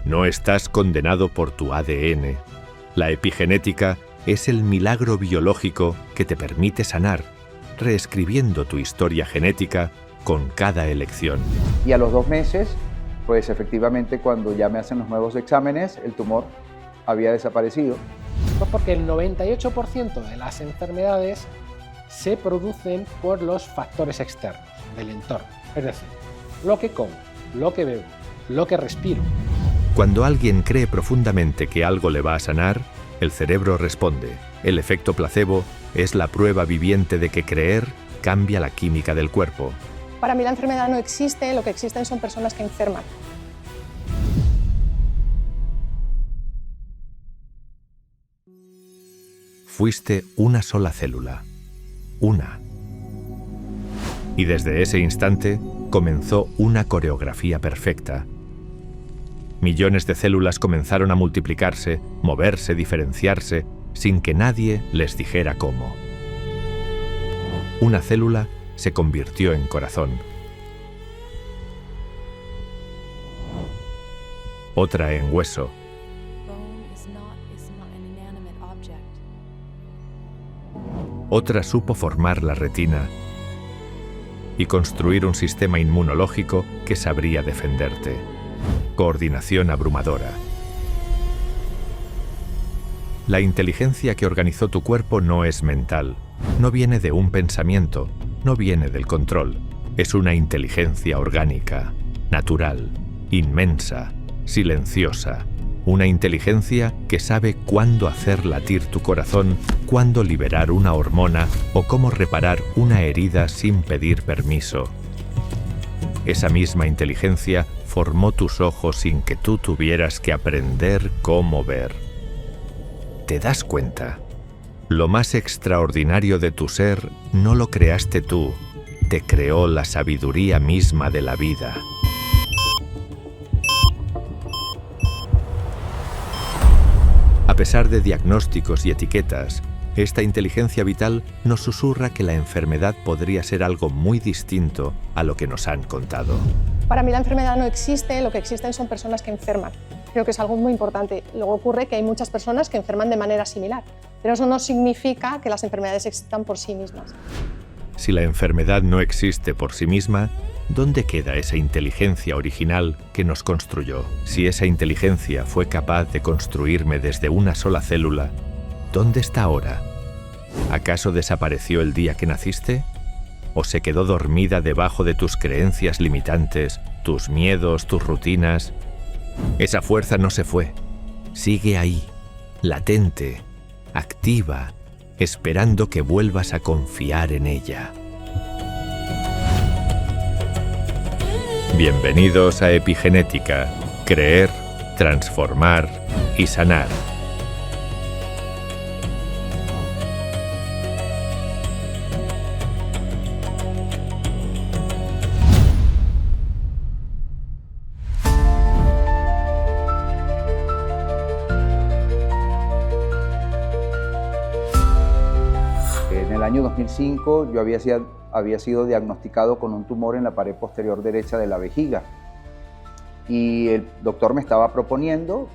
No estás condenado por tu ADN. La epigenética es el milagro biológico que te permite sanar, reescribiendo tu historia genética con cada elección. Y a los 2 meses, pues efectivamente cuando ya me hacen los nuevos exámenes, el tumor había desaparecido. Pues porque el 98% de las enfermedades se producen por los factores externos del entorno. Es decir, lo que como, lo que bebo, lo que respiro. Cuando alguien cree profundamente que algo le va a sanar, el cerebro responde. El efecto placebo es la prueba viviente de que creer cambia la química del cuerpo. Para mí la enfermedad no existe, lo que existen son personas que enferman. Fuiste una sola célula. Una. Y desde ese instante comenzó una coreografía perfecta. Millones de células comenzaron a multiplicarse, moverse, diferenciarse, sin que nadie les dijera cómo. Una célula se convirtió en corazón. Otra en hueso. Otra supo formar la retina y construir un sistema inmunológico que sabría defenderte. Coordinación abrumadora. La inteligencia que organizó tu cuerpo no es mental, no viene de un pensamiento, no viene del control. Es una inteligencia orgánica, natural, inmensa, silenciosa. Una inteligencia que sabe cuándo hacer latir tu corazón, cuándo liberar una hormona o cómo reparar una herida sin pedir permiso. Esa misma inteligencia formó tus ojos sin que tú tuvieras que aprender cómo ver. ¿Te das cuenta? Lo más extraordinario de tu ser no lo creaste tú, te creó la sabiduría misma de la vida. A pesar de diagnósticos y etiquetas, esta inteligencia vital nos susurra que la enfermedad podría ser algo muy distinto a lo que nos han contado. Para mí la enfermedad no existe, lo que existen son personas que enferman. Creo que es algo muy importante. Luego ocurre que hay muchas personas que enferman de manera similar, pero eso no significa que las enfermedades existan por sí mismas. Si la enfermedad no existe por sí misma, ¿dónde queda esa inteligencia original que nos construyó? Si esa inteligencia fue capaz de construirme desde una sola célula, ¿dónde está ahora? ¿Acaso desapareció el día que naciste? ¿O se quedó dormida debajo de tus creencias limitantes, tus miedos, tus rutinas? Esa fuerza no se fue. Sigue ahí, latente, activa, esperando que vuelvas a confiar en ella. Bienvenidos a Epigenética. Creer, transformar y sanar. En el año 2005 yo había sido diagnosticado con un tumor en la pared posterior derecha de la vejiga y el doctor me estaba proponiendo,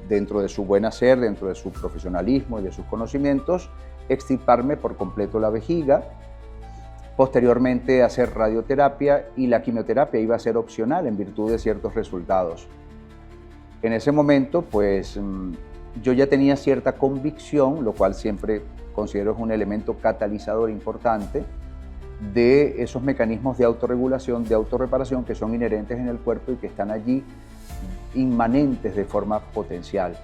dentro de su buen hacer, dentro de su profesionalismo y de sus conocimientos, extirparme por completo la vejiga, posteriormente hacer radioterapia, y la quimioterapia iba a ser opcional en virtud de ciertos resultados. En ese momento, pues yo ya tenía cierta convicción, lo cual siempre considero es un elemento catalizador importante, de esos mecanismos de autorregulación, de autorreparación que son inherentes en el cuerpo y que están allí inmanentes de forma potencial.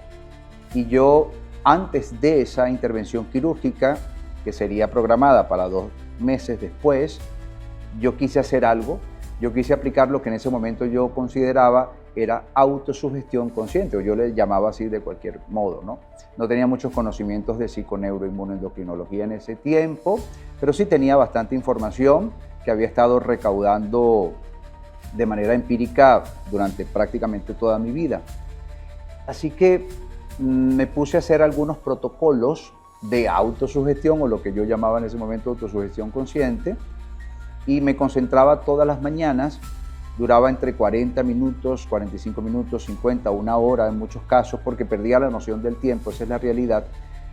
Y yo, antes de esa intervención quirúrgica, que sería programada para 2 meses después, yo quise hacer algo, yo quise aplicar lo que en ese momento yo consideraba era autosugestión consciente, o yo le llamaba así de cualquier modo, ¿no? No tenía muchos conocimientos de psiconeuroinmunoendocrinología en ese tiempo, pero sí tenía bastante información que había estado recaudando de manera empírica durante prácticamente toda mi vida. Así que me puse a hacer algunos protocolos de autosugestión, o lo que yo llamaba en ese momento autosugestión consciente, y me concentraba todas las mañanas duraba entre 40 minutos, 45 minutos, 50, una hora en muchos casos, porque perdía la noción del tiempo, esa es la realidad.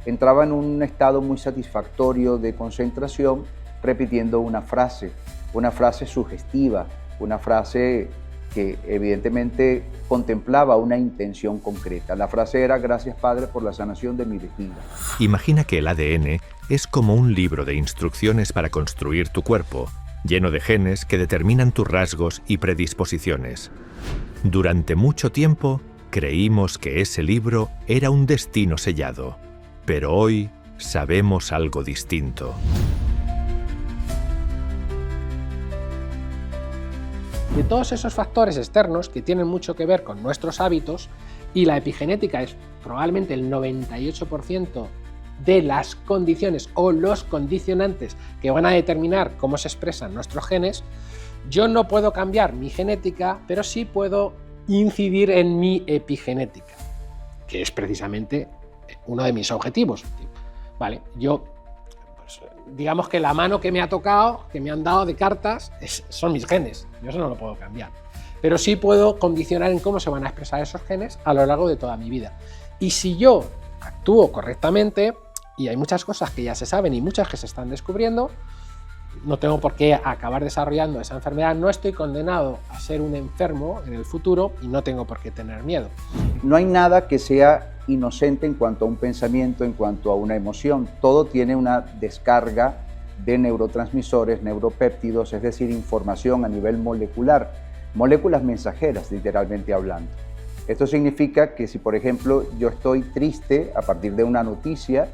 Entraba en un estado muy satisfactorio de concentración repitiendo una frase sugestiva, una frase que evidentemente contemplaba una intención concreta. La frase era: gracias Padre por la sanación de mi vejiga. Imagina que el ADN es como un libro de instrucciones para construir tu cuerpo, lleno de genes que determinan tus rasgos y predisposiciones. Durante mucho tiempo creímos que ese libro era un destino sellado, pero hoy sabemos algo distinto. De todos esos factores externos que tienen mucho que ver con nuestros hábitos, y la epigenética es probablemente el 98% de las condiciones o los condicionantes que van a determinar cómo se expresan nuestros genes, yo no puedo cambiar mi genética, pero sí puedo incidir en mi epigenética, que es precisamente uno de mis objetivos. Vale, yo, pues, digamos que la mano que me ha tocado, que me han dado de cartas, son mis genes, yo eso no lo puedo cambiar, pero sí puedo condicionar en cómo se van a expresar esos genes a lo largo de toda mi vida. Y si yo actúo correctamente, y hay muchas cosas que ya se saben y muchas que se están descubriendo, no tengo por qué acabar desarrollando esa enfermedad, no estoy condenado a ser un enfermo en el futuro y no tengo por qué tener miedo. No hay nada que sea inocente en cuanto a un pensamiento, en cuanto a una emoción. Todo tiene una descarga de neurotransmisores, neuropéptidos, es decir, información a nivel molecular, moléculas mensajeras, literalmente hablando. Esto significa que si, por ejemplo, yo estoy triste a partir de una noticia,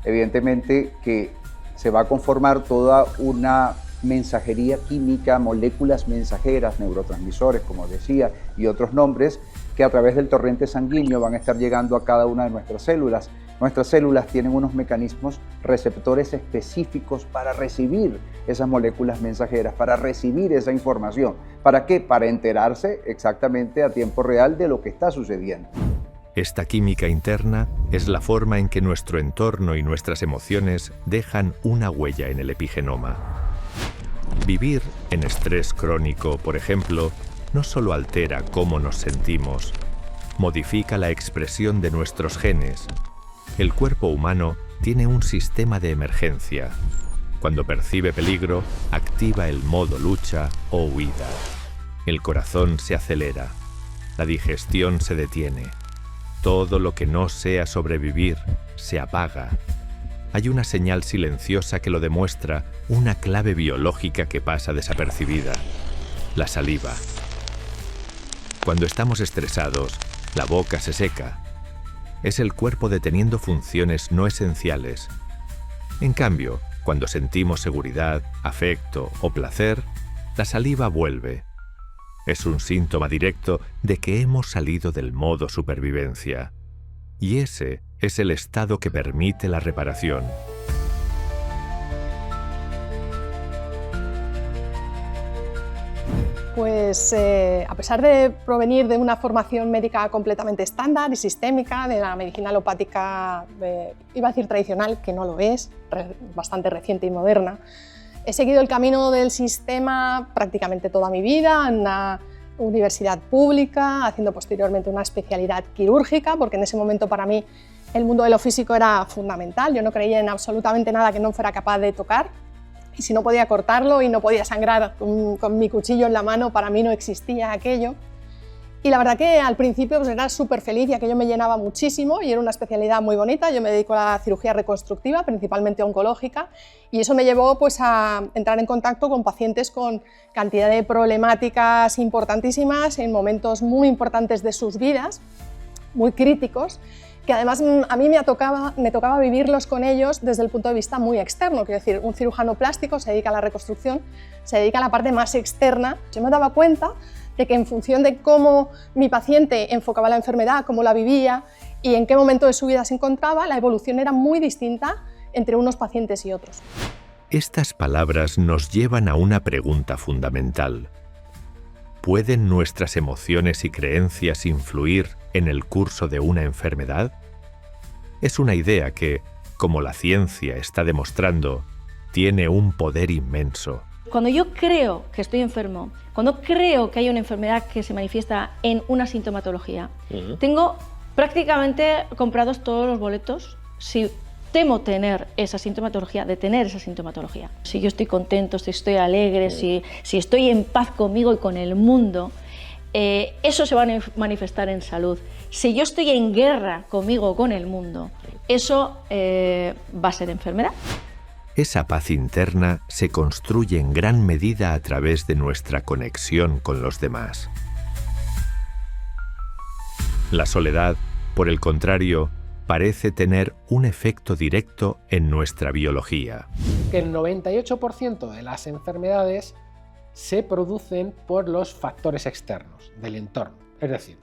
evidentemente que se va a conformar toda una mensajería química, moléculas mensajeras, neurotransmisores, como decía, y otros nombres, que a través del torrente sanguíneo van a estar llegando a cada una de nuestras células. Nuestras células tienen unos mecanismos receptores específicos para recibir esas moléculas mensajeras, para recibir esa información. ¿Para qué? Para enterarse exactamente a tiempo real de lo que está sucediendo. Esta química interna es la forma en que nuestro entorno y nuestras emociones dejan una huella en el epigenoma. Vivir en estrés crónico, por ejemplo, no solo altera cómo nos sentimos, modifica la expresión de nuestros genes. El cuerpo humano tiene un sistema de emergencia. Cuando percibe peligro, activa el modo lucha o huida. El corazón se acelera, la digestión se detiene. Todo lo que no sea sobrevivir se apaga. Hay una señal silenciosa que lo demuestra, una clave biológica que pasa desapercibida: la saliva. Cuando estamos estresados, la boca se seca. Es el cuerpo deteniendo funciones no esenciales. En cambio, cuando sentimos seguridad, afecto o placer, la saliva vuelve. Es un síntoma directo de que hemos salido del modo supervivencia. Y ese es el estado que permite la reparación. Pues a pesar de provenir de una formación médica completamente estándar y sistémica, de la medicina alopática, iba a decir tradicional, que no lo es, bastante reciente y moderna, he seguido el camino del sistema prácticamente toda mi vida, en una universidad pública, haciendo posteriormente una especialidad quirúrgica, porque en ese momento para mí el mundo de lo físico era fundamental. Yo no creía en absolutamente nada que no fuera capaz de tocar, y si no podía cortarlo y no podía sangrar con mi cuchillo en la mano, para mí no existía aquello. Y la verdad que al principio pues, era súper feliz y aquello me llenaba muchísimo y era una especialidad muy bonita. Yo me dedico a la cirugía reconstructiva, principalmente oncológica, y eso me llevó pues, a entrar en contacto con pacientes con cantidad de problemáticas importantísimas en momentos muy importantes de sus vidas, muy críticos, que además a mí me tocaba vivirlos con ellos desde el punto de vista muy externo. Quiero decir, un cirujano plástico se dedica a la reconstrucción, se dedica a la parte más externa. Yo me daba cuenta de que en función de cómo mi paciente enfocaba la enfermedad, cómo la vivía y en qué momento de su vida se encontraba, la evolución era muy distinta entre unos pacientes y otros. Estas palabras nos llevan a una pregunta fundamental. ¿Pueden nuestras emociones y creencias influir en el curso de una enfermedad? Es una idea que, como la ciencia está demostrando, tiene un poder inmenso. Cuando yo creo que estoy enfermo, cuando creo que hay una enfermedad que se manifiesta en una sintomatología, tengo prácticamente comprados todos los boletos. Si temo tener esa sintomatología, de tener esa sintomatología. Si yo estoy contento, si estoy alegre, si estoy en paz conmigo y con el mundo, eso se va a manifestar en salud. Si yo estoy en guerra conmigo o con el mundo, eso va a ser enfermedad. Esa paz interna se construye en gran medida a través de nuestra conexión con los demás. La soledad, por el contrario, parece tener un efecto directo en nuestra biología. Que el 98% de las enfermedades se producen por los factores externos del entorno. Es decir,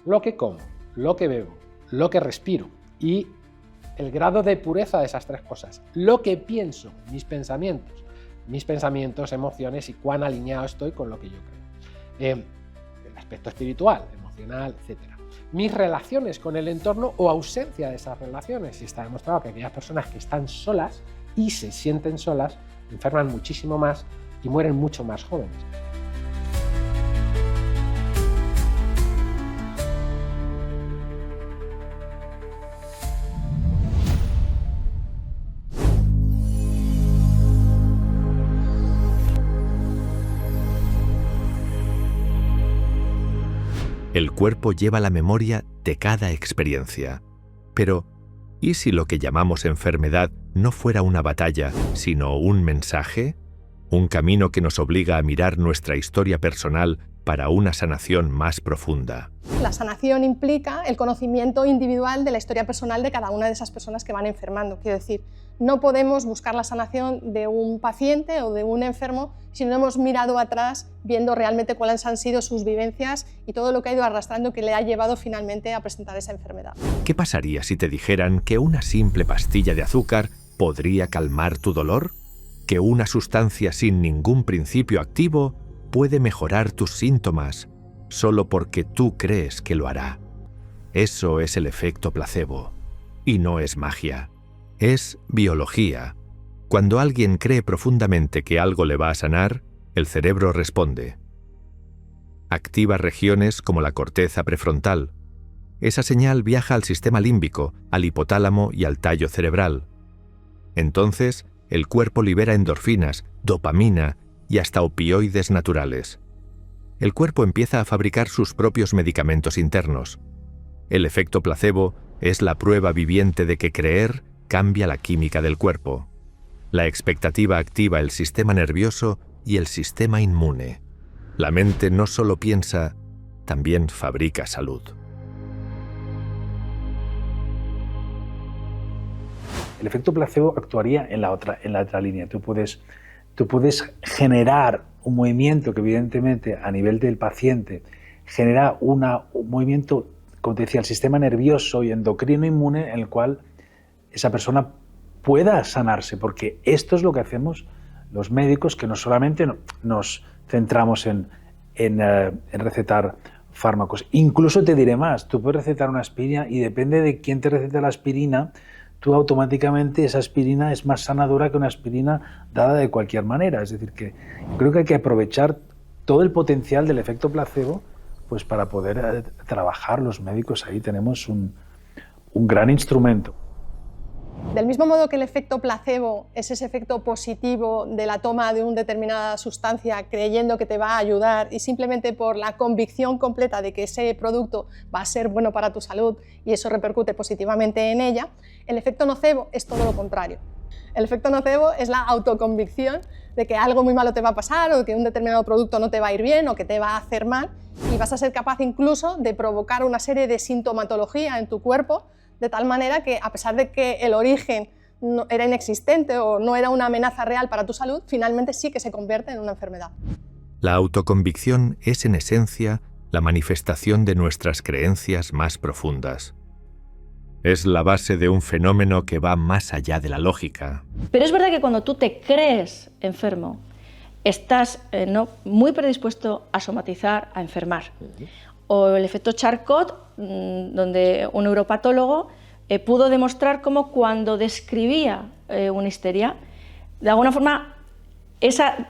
lo que como, lo que bebo, lo que respiro y el grado de pureza de esas tres cosas. Lo que pienso, mis pensamientos, emociones y cuán alineado estoy con lo que yo creo. El aspecto espiritual, emocional, etc. Mis relaciones con el entorno o ausencia de esas relaciones. Y está demostrado que aquellas personas que están solas y se sienten solas enferman muchísimo más y mueren mucho más jóvenes. El cuerpo lleva la memoria de cada experiencia. Pero, ¿y si lo que llamamos enfermedad no fuera una batalla, sino un mensaje? Un camino que nos obliga a mirar nuestra historia personal para una sanación más profunda. La sanación implica el conocimiento individual de la historia personal de cada una de esas personas que van enfermando. Quiero decir, no podemos buscar la sanación de un paciente o de un enfermo si no hemos mirado atrás viendo realmente cuáles han sido sus vivencias y todo lo que ha ido arrastrando que le ha llevado finalmente a presentar esa enfermedad. ¿Qué pasaría si te dijeran que una simple pastilla de azúcar podría calmar tu dolor? ¿Que una sustancia sin ningún principio activo puede mejorar tus síntomas solo porque tú crees que lo hará? Eso es el efecto placebo. Y no es magia. Es biología. Cuando alguien cree profundamente que algo le va a sanar, el cerebro responde. Activa regiones como la corteza prefrontal. Esa señal viaja al sistema límbico, al hipotálamo y al tallo cerebral. Entonces, el cuerpo libera endorfinas, dopamina y hasta opioides naturales. El cuerpo empieza a fabricar sus propios medicamentos internos. El efecto placebo es la prueba viviente de que creer cambia la química del cuerpo. La expectativa activa el sistema nervioso y el sistema inmune. La mente no solo piensa, también fabrica salud. El efecto placebo actuaría en la otra línea. Tú puedes generar un movimiento que evidentemente a nivel del paciente genera un movimiento, como te decía, el sistema nervioso y endocrino inmune en el cual esa persona pueda sanarse, porque esto es lo que hacemos los médicos, que no solamente nos centramos en recetar fármacos. Incluso te diré más, tú puedes recetar una aspirina y depende de quién te receta la aspirina, tú automáticamente esa aspirina es más sanadora que una aspirina dada de cualquier manera. Es decir, que creo que hay que aprovechar todo el potencial del efecto placebo pues para poder trabajar los médicos. Ahí tenemos un gran instrumento. Del mismo modo que el efecto placebo es ese efecto positivo de la toma de una determinada sustancia creyendo que te va a ayudar y simplemente por la convicción completa de que ese producto va a ser bueno para tu salud y eso repercute positivamente en ella, el efecto nocebo es todo lo contrario. El efecto nocebo es la autoconvicción de que algo muy malo te va a pasar o que un determinado producto no te va a ir bien o que te va a hacer mal y vas a ser capaz incluso de provocar una serie de sintomatología en tu cuerpo de tal manera que, a pesar de que el origen no era inexistente o no era una amenaza real para tu salud, finalmente sí que se convierte en una enfermedad. La autoconvicción es, en esencia, la manifestación de nuestras creencias más profundas. Es la base de un fenómeno que va más allá de la lógica. Pero es verdad que cuando tú te crees enfermo, estás muy predispuesto a somatizar, a enfermar. O el efecto Charcot, donde un neuropatólogo pudo demostrar cómo cuando describía una histeria, de alguna forma esa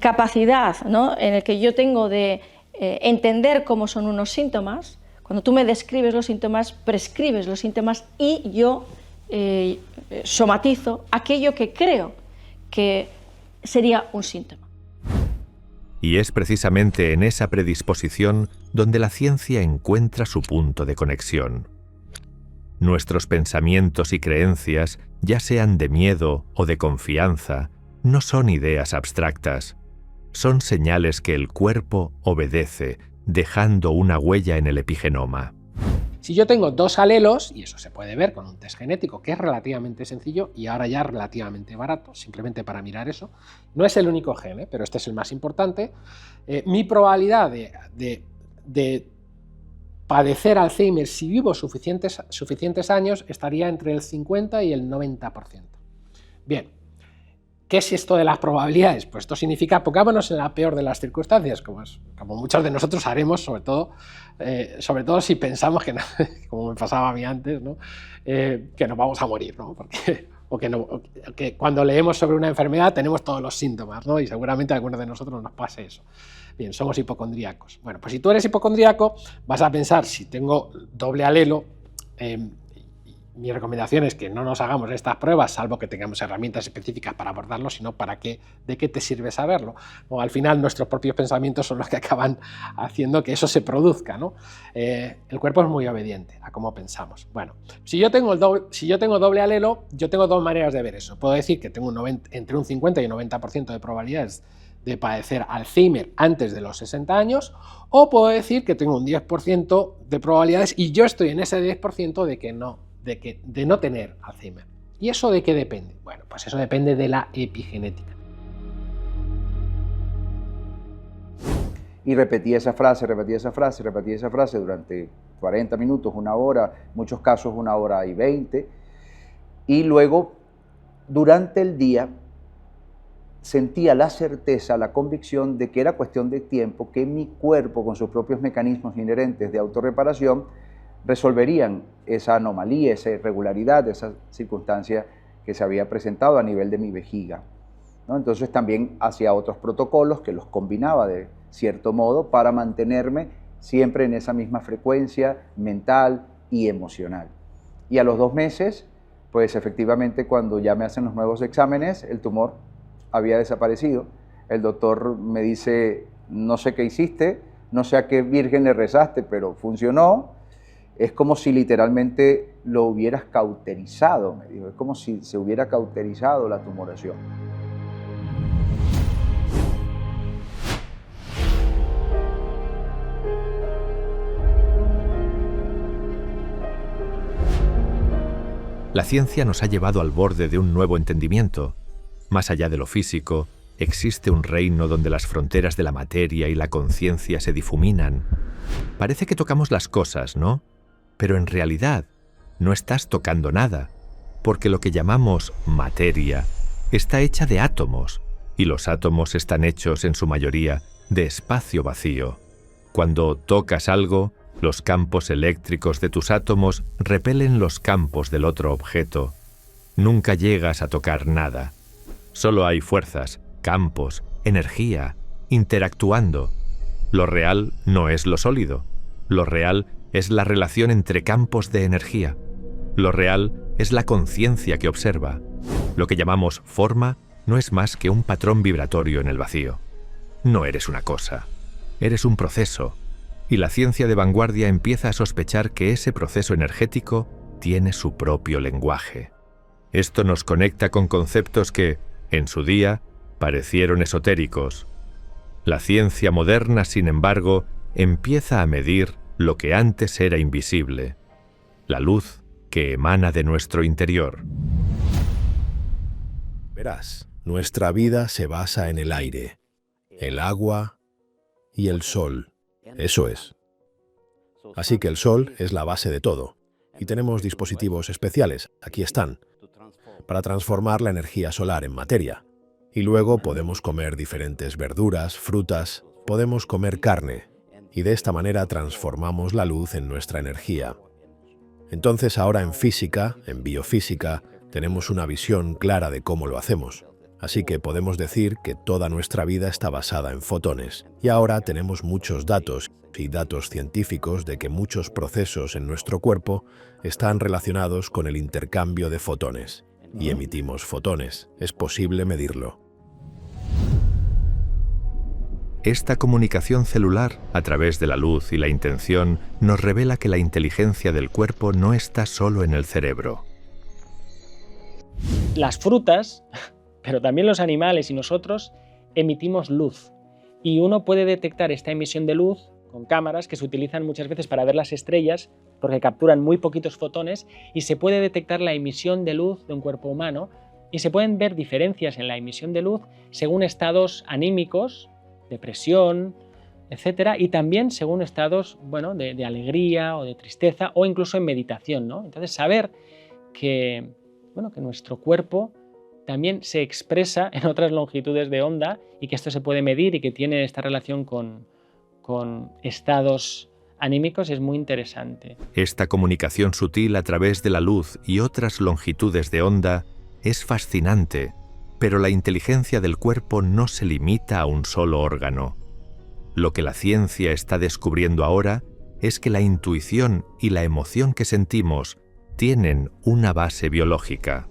capacidad, ¿no?, en el que yo tengo de entender cómo son unos síntomas, cuando tú me describes los síntomas, prescribes los síntomas y yo somatizo aquello que creo que sería un síntoma. Y es precisamente en esa predisposición donde la ciencia encuentra su punto de conexión. Nuestros pensamientos y creencias, ya sean de miedo o de confianza, no son ideas abstractas. Son señales que el cuerpo obedece, dejando una huella en el epigenoma. Si yo tengo dos alelos, y eso se puede ver con un test genético que es relativamente sencillo y ahora ya relativamente barato, simplemente para mirar eso, no es el único gen, pero este es el más importante, mi probabilidad de padecer Alzheimer si vivo suficientes años estaría entre el 50 y el 90%. Bien, ¿qué es esto de las probabilidades? Pues esto significa pongámonos en la peor de las circunstancias, como muchos de nosotros haremos, sobre todo si pensamos que, como me pasaba a mí antes, ¿no?, que nos vamos a morir, ¿no? Que cuando leemos sobre una enfermedad tenemos todos los síntomas, ¿no? Y seguramente a algunos de nosotros nos pase eso. Bien, somos hipocondríacos. Bueno, pues si tú eres hipocondríaco, vas a pensar, si tengo doble alelo, mi recomendación es que no nos hagamos estas pruebas, salvo que tengamos herramientas específicas para abordarlo, sino ¿de qué te sirve saberlo? O al final nuestros propios pensamientos son los que acaban haciendo que eso se produzca, ¿no? El cuerpo es muy obediente a cómo pensamos. Bueno, si yo tengo doble alelo, yo tengo dos maneras de ver eso. Puedo decir que tengo entre un 50 y un 90% de probabilidades de padecer Alzheimer antes de los 60 años, o puedo decir que tengo un 10% de probabilidades y yo estoy en ese 10% de no tener Alzheimer. ¿Y eso de qué depende? Bueno, pues eso depende de la epigenética. Y repetía esa frase durante 40 minutos, una hora, en muchos casos 1 hora y 20. Y luego, durante el día, sentía la certeza, la convicción de que era cuestión de tiempo que mi cuerpo, con sus propios mecanismos inherentes de autorreparación, resolverían esa anomalía, esa irregularidad, esa circunstancia que se había presentado a nivel de mi vejiga, ¿no? Entonces también hacía otros protocolos que los combinaba de cierto modo para mantenerme siempre en esa misma frecuencia mental y emocional. Y a los 2 meses, pues efectivamente cuando ya me hacen los nuevos exámenes, el tumor había desaparecido. El doctor me dice, no sé qué hiciste, no sé a qué virgen le rezaste, pero funcionó. Es como si literalmente lo hubieras cauterizado, me dijo. Es como si se hubiera cauterizado la tumoración. La ciencia nos ha llevado al borde de un nuevo entendimiento. Más allá de lo físico, existe un reino donde las fronteras de la materia y la conciencia se difuminan. Parece que tocamos las cosas, ¿no? Pero en realidad no estás tocando nada, porque lo que llamamos materia está hecha de átomos, y los átomos están hechos en su mayoría de espacio vacío. Cuando tocas algo, los campos eléctricos de tus átomos repelen los campos del otro objeto. Nunca llegas a tocar nada. Solo hay fuerzas, campos, energía, interactuando. Lo real no es lo sólido. Lo real es la relación entre campos de energía. Lo real es la conciencia que observa. Lo que llamamos forma no es más que un patrón vibratorio en el vacío. No eres una cosa, eres un proceso. Y la ciencia de vanguardia empieza a sospechar que ese proceso energético tiene su propio lenguaje. Esto nos conecta con conceptos que, en su día, parecieron esotéricos. La ciencia moderna, sin embargo, empieza a medir lo que antes era invisible, la luz que emana de nuestro interior. Verás, nuestra vida se basa en el aire, el agua y el sol. Eso es. Así que el sol es la base de todo. Y tenemos dispositivos especiales, aquí están, para transformar la energía solar en materia. Y luego podemos comer diferentes verduras, frutas, podemos comer carne. Y de esta manera transformamos la luz en nuestra energía. Entonces ahora en física, en biofísica, tenemos una visión clara de cómo lo hacemos. Así que podemos decir que toda nuestra vida está basada en fotones. Y ahora tenemos muchos datos y datos científicos de que muchos procesos en nuestro cuerpo están relacionados con el intercambio de fotones. Y emitimos fotones. Es posible medirlo. Esta comunicación celular, a través de la luz y la intención, nos revela que la inteligencia del cuerpo no está solo en el cerebro. Las frutas, pero también los animales y nosotros, emitimos luz. Y uno puede detectar esta emisión de luz con cámaras que se utilizan muchas veces para ver las estrellas, porque capturan muy poquitos fotones, y se puede detectar la emisión de luz de un cuerpo humano, y se pueden ver diferencias en la emisión de luz según estados anímicos, depresión, etcétera, y también según estados, bueno, de alegría o de tristeza, o incluso en meditación, ¿no? Entonces, saber que, bueno, que nuestro cuerpo también se expresa en otras longitudes de onda y que esto se puede medir y que tiene esta relación con estados anímicos es muy interesante. Esta comunicación sutil a través de la luz y otras longitudes de onda es fascinante, pero la inteligencia del cuerpo no se limita a un solo órgano. Lo que la ciencia está descubriendo ahora es que la intuición y la emoción que sentimos tienen una base biológica.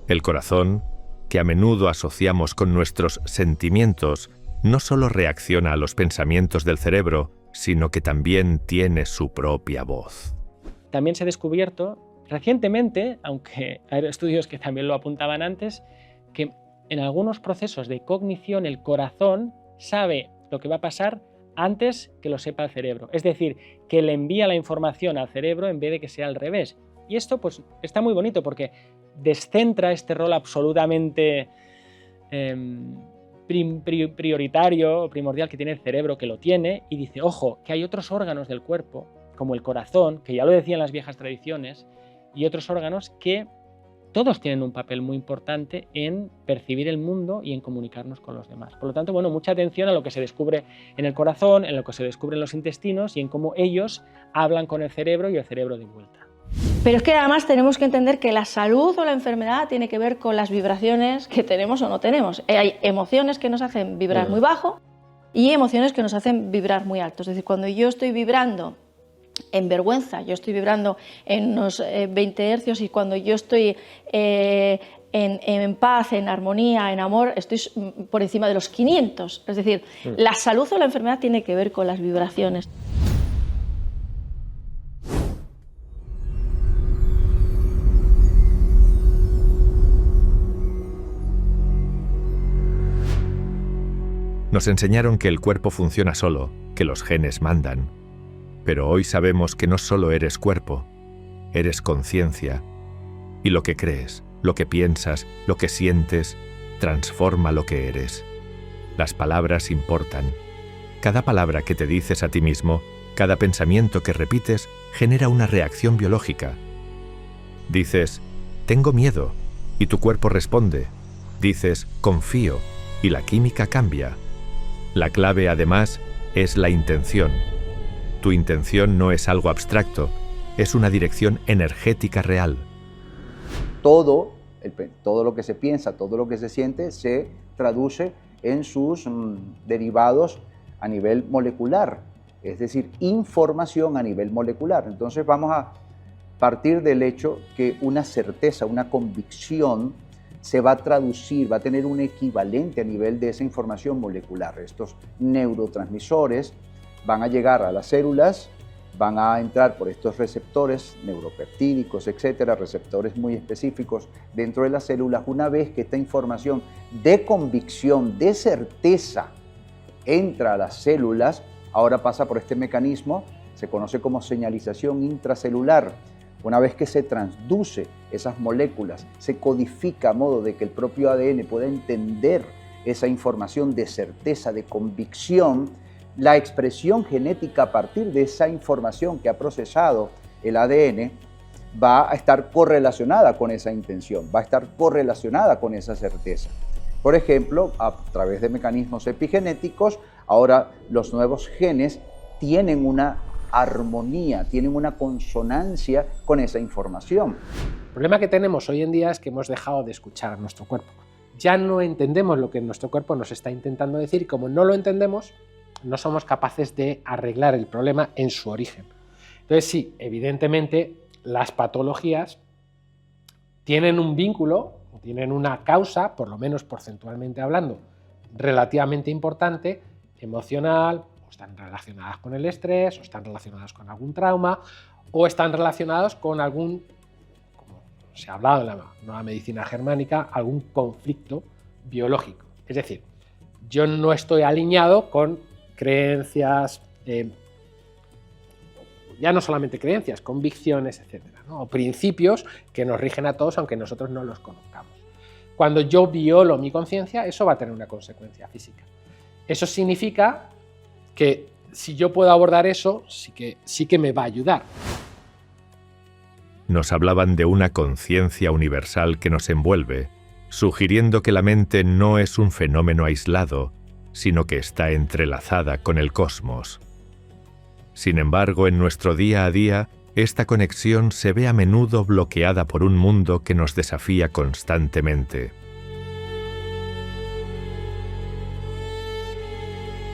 El corazón, que a menudo asociamos con nuestros sentimientos, no solo reacciona a los pensamientos del cerebro, sino que también tiene su propia voz. También se ha descubierto recientemente, aunque hay estudios que también lo apuntaban antes, que en algunos procesos de cognición el corazón sabe lo que va a pasar antes que lo sepa el cerebro. Es decir, que le envía la información al cerebro en vez de que sea al revés. Y esto pues está muy bonito porque descentra este rol absolutamente prioritario o primordial que tiene el cerebro, que lo tiene, y dice, ojo, que hay otros órganos del cuerpo, como el corazón, que ya lo decían las viejas tradiciones, y otros órganos que todos tienen un papel muy importante en percibir el mundo y en comunicarnos con los demás. Por lo tanto, bueno, mucha atención a lo que se descubre en el corazón, en lo que se descubre en los intestinos y en cómo ellos hablan con el cerebro y el cerebro de vuelta. Pero es que además tenemos que entender que la salud o la enfermedad tiene que ver con las vibraciones que tenemos o no tenemos. Hay emociones que nos hacen vibrar muy bajo y emociones que nos hacen vibrar muy alto. Es decir, cuando yo estoy vibrando en vergüenza, yo estoy vibrando en unos 20 hercios, y cuando yo estoy en paz, en armonía, en amor, estoy por encima de los 500. Es decir, la salud o la enfermedad tiene que ver con las vibraciones. Nos enseñaron que el cuerpo funciona solo, que los genes mandan. Pero hoy sabemos que no solo eres cuerpo, eres conciencia. Y lo que crees, lo que piensas, lo que sientes, transforma lo que eres. Las palabras importan. Cada palabra que te dices a ti mismo, cada pensamiento que repites, genera una reacción biológica. Dices, tengo miedo, y tu cuerpo responde. Dices, confío, y la química cambia. La clave, además, es la intención. Tu intención no es algo abstracto, es una dirección energética real. Todo lo que se piensa, todo lo que se siente, se traduce en sus derivados a nivel molecular, es decir, información a nivel molecular. Entonces vamos a partir del hecho que una certeza, una convicción, se va a traducir, va a tener un equivalente a nivel de esa información molecular. Estos neurotransmisores van a llegar a las células, van a entrar por estos receptores neuropeptídicos, etcétera, receptores muy específicos dentro de las células. Una vez que esta información de convicción, de certeza, entra a las células, ahora pasa por este mecanismo, se conoce como señalización intracelular. Una vez que se transduce esas moléculas, se codifica a modo de que el propio ADN pueda entender esa información de certeza, de convicción. La expresión genética a partir de esa información que ha procesado el ADN va a estar correlacionada con esa intención, va a estar correlacionada con esa certeza. Por ejemplo, a través de mecanismos epigenéticos, ahora los nuevos genes tienen una armonía, tienen una consonancia con esa información. El problema que tenemos hoy en día es que hemos dejado de escuchar a nuestro cuerpo. Ya no entendemos lo que nuestro cuerpo nos está intentando decir y como no lo entendemos, no somos capaces de arreglar el problema en su origen. Entonces sí, evidentemente las patologías tienen un vínculo, tienen una causa, por lo menos porcentualmente hablando, relativamente importante, emocional, o están relacionadas con el estrés, o están relacionadas con algún trauma, o están relacionados con algún, como se ha hablado en la nueva medicina germánica, algún conflicto biológico. Es decir, yo no estoy alineado con creencias, ya no solamente creencias, convicciones, etcétera, ¿no? O principios que nos rigen a todos aunque nosotros no los conozcamos. Cuando yo violo mi conciencia, eso va a tener una consecuencia física. Eso significa que si yo puedo abordar eso, sí que me va a ayudar. Nos hablaban de una conciencia universal que nos envuelve, sugiriendo que la mente no es un fenómeno aislado, sino que está entrelazada con el cosmos. Sin embargo, en nuestro día a día, esta conexión se ve a menudo bloqueada por un mundo que nos desafía constantemente.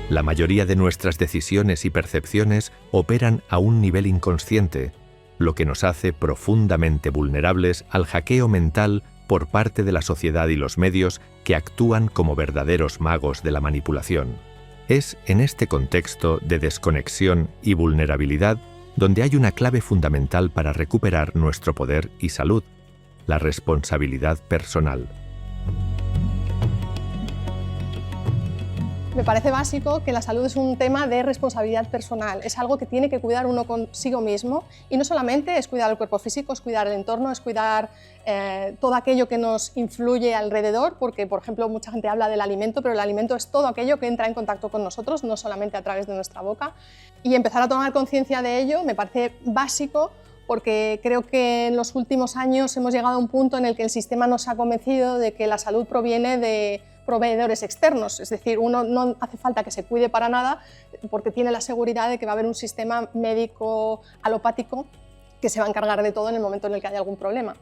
La mayoría de nuestras decisiones y percepciones operan a un nivel inconsciente, lo que nos hace profundamente vulnerables al hackeo mental por parte de la sociedad y los medios que actúan como verdaderos magos de la manipulación. Es en este contexto de desconexión y vulnerabilidad donde hay una clave fundamental para recuperar nuestro poder y salud, la responsabilidad personal. Me parece básico que la salud es un tema de responsabilidad personal, es algo que tiene que cuidar uno consigo mismo y no solamente es cuidar el cuerpo físico, es cuidar el entorno, es cuidar todo aquello que nos influye alrededor, porque por ejemplo mucha gente habla del alimento, pero el alimento es todo aquello que entra en contacto con nosotros, no solamente a través de nuestra boca, y empezar a tomar conciencia de ello me parece básico porque creo que en los últimos años hemos llegado a un punto en el que el sistema nos ha convencido de que la salud proviene de proveedores externos, es decir, uno no hace falta que se cuide para nada porque tiene la seguridad de que va a haber un sistema médico alopático que se va a encargar de todo en el momento en el que haya algún problema.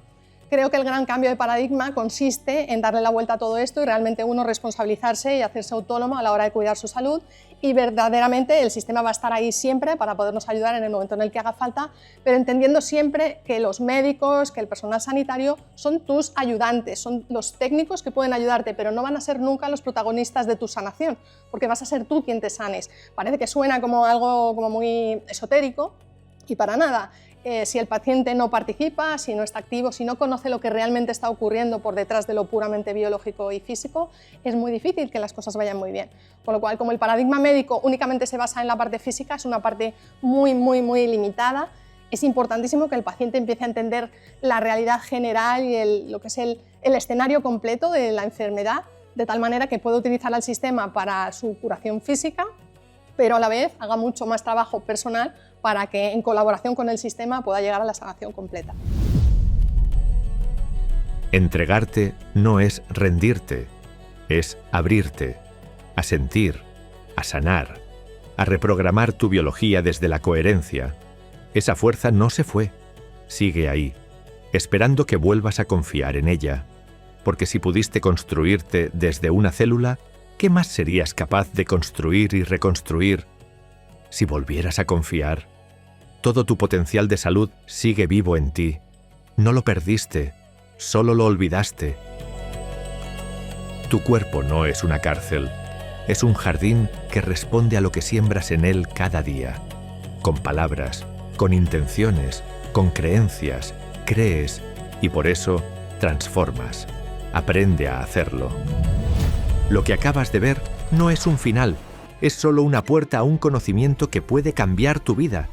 Creo que el gran cambio de paradigma consiste en darle la vuelta a todo esto y realmente uno responsabilizarse y hacerse autónomo a la hora de cuidar su salud y verdaderamente el sistema va a estar ahí siempre para podernos ayudar en el momento en el que haga falta, pero entendiendo siempre que los médicos, que el personal sanitario son tus ayudantes, son los técnicos que pueden ayudarte, pero no van a ser nunca los protagonistas de tu sanación, porque vas a ser tú quien te sanes. Parece que suena como algo como muy esotérico y para nada. Si el paciente no participa, si no está activo, si no conoce lo que realmente está ocurriendo por detrás de lo puramente biológico y físico, es muy difícil que las cosas vayan muy bien. Con lo cual, como el paradigma médico únicamente se basa en la parte física, es una parte muy limitada, es importantísimo que el paciente empiece a entender la realidad general y lo que es el escenario completo de la enfermedad, de tal manera que pueda utilizar al sistema para su curación física, pero a la vez haga mucho más trabajo personal para que en colaboración con el sistema pueda llegar a la sanación completa. Entregarte no es rendirte, es abrirte, a sentir, a sanar, a reprogramar tu biología desde la coherencia. Esa fuerza no se fue, sigue ahí, esperando que vuelvas a confiar en ella, porque si pudiste construirte desde una célula, ¿qué más serías capaz de construir y reconstruir? Si volvieras a confiar, todo tu potencial de salud sigue vivo en ti. No lo perdiste, solo lo olvidaste. Tu cuerpo no es una cárcel, es un jardín que responde a lo que siembras en él cada día. Con palabras, con intenciones, con creencias, crees y por eso transformas. Aprende a hacerlo. Lo que acabas de ver no es un final, es solo una puerta a un conocimiento que puede cambiar tu vida.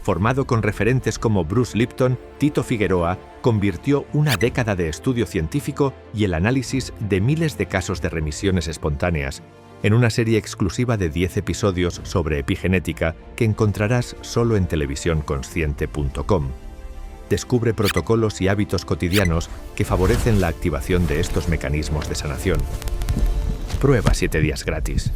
Formado con referentes como Bruce Lipton, Tito Figueroa convirtió una década de estudio científico y el análisis de miles de casos de remisiones espontáneas en una serie exclusiva de 10 episodios sobre epigenética que encontrarás solo en televisiónconsciente.com. Descubre protocolos y hábitos cotidianos que favorecen la activación de estos mecanismos de sanación. Prueba 7 días gratis.